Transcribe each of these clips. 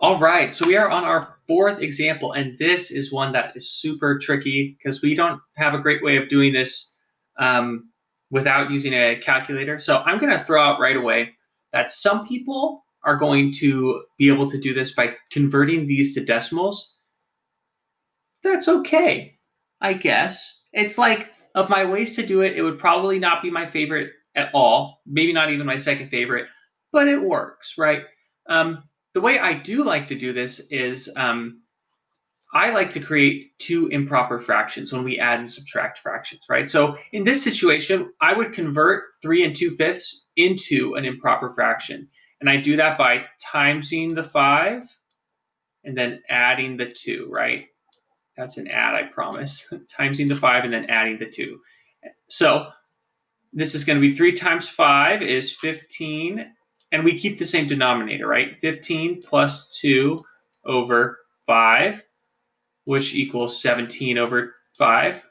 All right, so we are on our fourth example, and this is one that is super tricky because we don't have a great way of doing this without using a calculator. So I'm going to throw out right away that some people are going to be able to do this by converting these to decimals. That's okay, I guess. It's like, of my ways to do it, it would probably not be my favorite at all, maybe not even my second favorite, but it works, right? The way I do like to do this is I like to create two improper fractions when we add and subtract fractions, right? So in this situation, I would convert 3 2/5 into an improper fraction. And I do that by timesing the 5 and then adding the 2, right? That's an add, I promise. Timesing the 5 and then adding the 2. So this is going to be 3 times 5 is 15. And we keep the same denominator, right? 15 plus 2 over 5, which equals 17 over 5.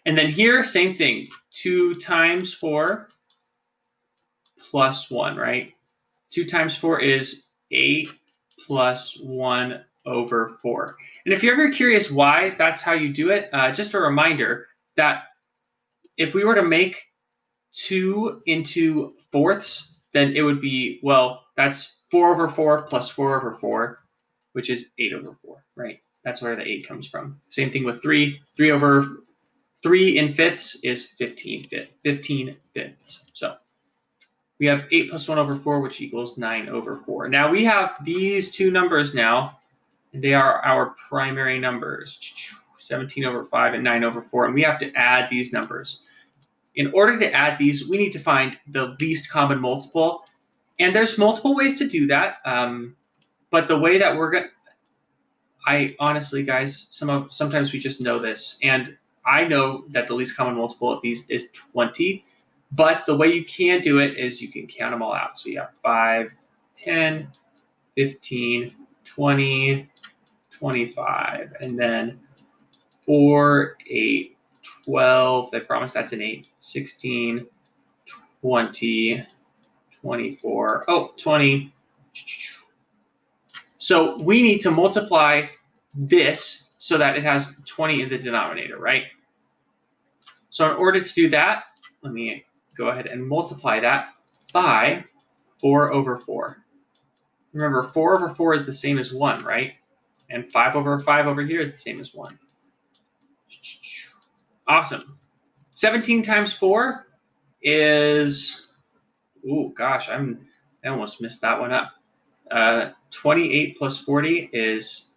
And then here, same thing. 2 times 4 plus 1, right? 2 times 4 is 8 plus 1 over 4. And if you're ever curious why that's how you do it, just a reminder that if we were to make 2 into fourths, then it would be, well, that's 4 over 4 plus 4 over 4, which is 8 over 4, right? That's where the 8 comes from. Same thing with 3. 3 over 3 in fifths is 15 fifths. So we have 8 plus 1 over 4, which equals 9 over 4. Now we have these two numbers now, and they are our primary numbers, 17 over 5 and 9 over 4, and we have to add these numbers. In order to add these, we need to find the least common multiple, and there's multiple ways to do that, but the way that we're going to, I honestly, guys, sometimes we just know this, and I know that the least common multiple of these is 20, but the way you can do it is you can count them all out. So you have 5, 10, 15, 20, 25, and then 4, 8, 12. I promise that's an 8. 16, 20, 24. Oh, 20. So we need to multiply this so that it has 20 in the denominator, right? So in order to do that, let me go ahead and multiply that by 4 over 4. Remember, 4 over 4 is the same as 1, right? And 5 over 5 over here is the same as 1. Awesome. 17 times 4 is, ooh, gosh, I almost messed that one up. 28 plus 40 is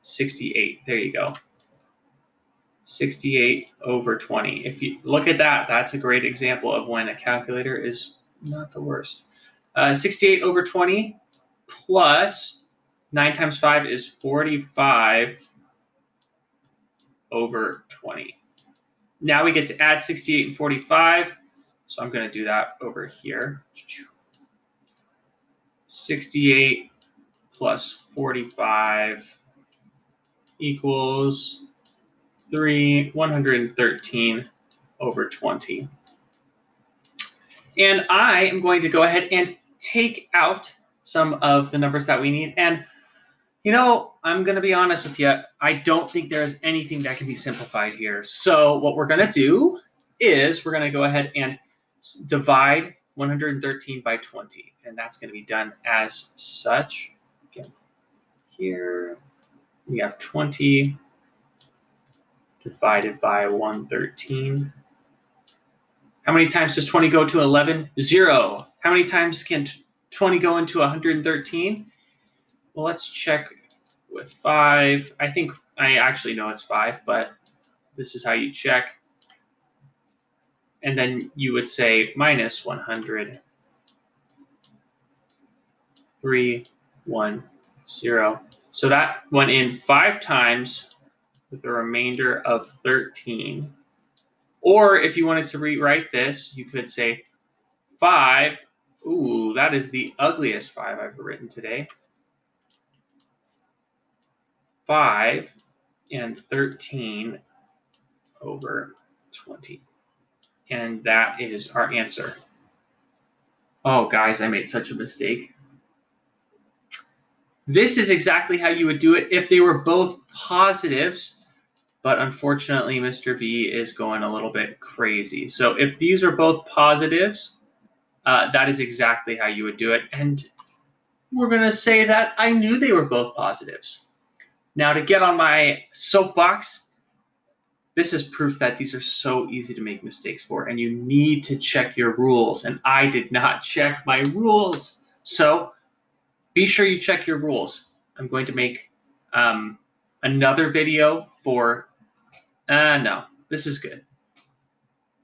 68. There you go. 68 over 20. If you look at that, that's a great example of when a calculator is not the worst. 68 over 20 plus 9 times 5 is 45 over 20. Now we get to add 68 and 45. So I'm going to do that over here. 68 plus 45 equals 113 over 20. And I am going to go ahead and take out some of the numbers that we need. And, you know, I'm going to be honest with you, I don't think there is anything that can be simplified here. So what we're going to do is we're going to go ahead and divide 113 by 20. And that's going to be done as such. Again, here we have 20 divided by 113. How many times does 20 go to 11? 0. How many times can 20 go into 113? Well, let's check with 5. I think I actually know it's 5, but this is how you check. And then you would say minus 100. 3, 1, 0. So that went in 5 times with a remainder of 13. Or if you wanted to rewrite this, you could say 5. Ooh, that is the ugliest 5 I've written today. 5 and 13 over 20. And that is our answer. Oh, guys, I made such a mistake. This is exactly how you would do it if they were both positives, but unfortunately, Mr. V is going a little bit crazy. So if these are both positives, that is exactly how you would do it. And we're going to say that I knew they were both positives. Now, to get on my soapbox, this is proof that these are so easy to make mistakes for, and you need to check your rules. And I did not check my rules. So be sure you check your rules. I'm going to make another video for, no, this is good.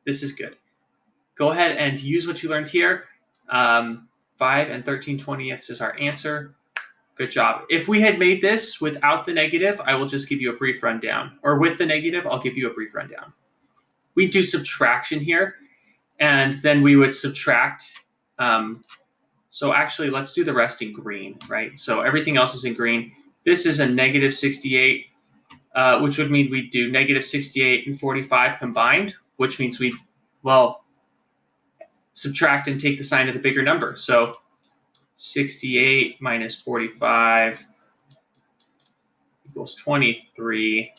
This is good. Go ahead and use what you learned here. 5 and 13/20 is our answer. Good job. If we had made this without the negative, I will just give you a brief rundown. Or with the negative, I'll give you a brief rundown. We do subtraction here, and then we would subtract. So actually, let's do the rest in green, right? So everything else is in green. This is a negative 68, which would mean we'd do negative 68 and 45 combined, which means we'd, well, subtract and take the sign of the bigger number. So 68 minus 45 equals 23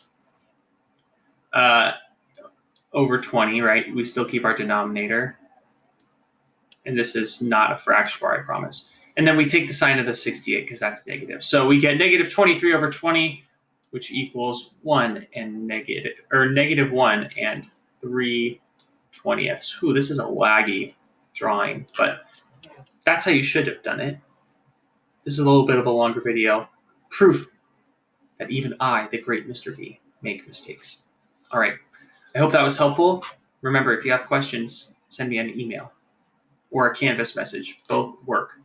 over 20, right? We still keep our denominator. And this is not a fraction bar, I promise. And then we take the sign of the 68 because that's negative. So we get negative 23 over 20, which equals 1 and negative 1 and 3/20. Ooh, this is a laggy drawing, but that's how you should have done it. This is a little bit of a longer video. Proof that even I, the great Mr. V, make mistakes. All right. I hope that was helpful. Remember, if you have questions, send me an email or a Canvas message. Both work.